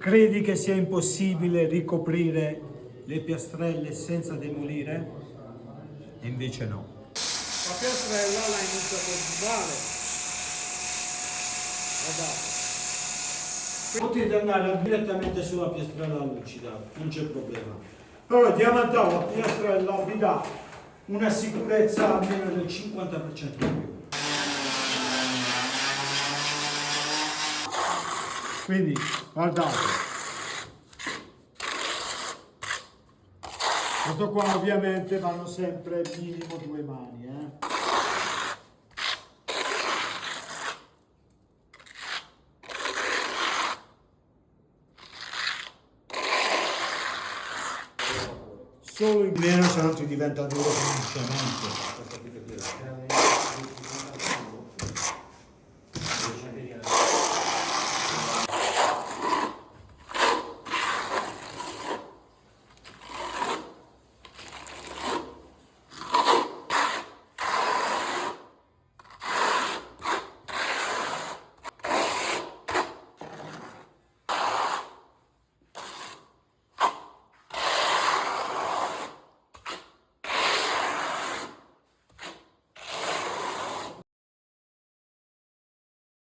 Credi che sia impossibile ricoprire le piastrelle senza demolire? E invece no. La piastrella la inizio a coltivare. Guardate. Potete andare direttamente sulla piastrella lucida, non c'è problema. Però Diamantale, la piastrella vi dà una sicurezza almeno del 50% in più. Quindi guardate, questo qua ovviamente vanno sempre minimo 2 mani, Solo in meno se non ti diventa duro come un cemento.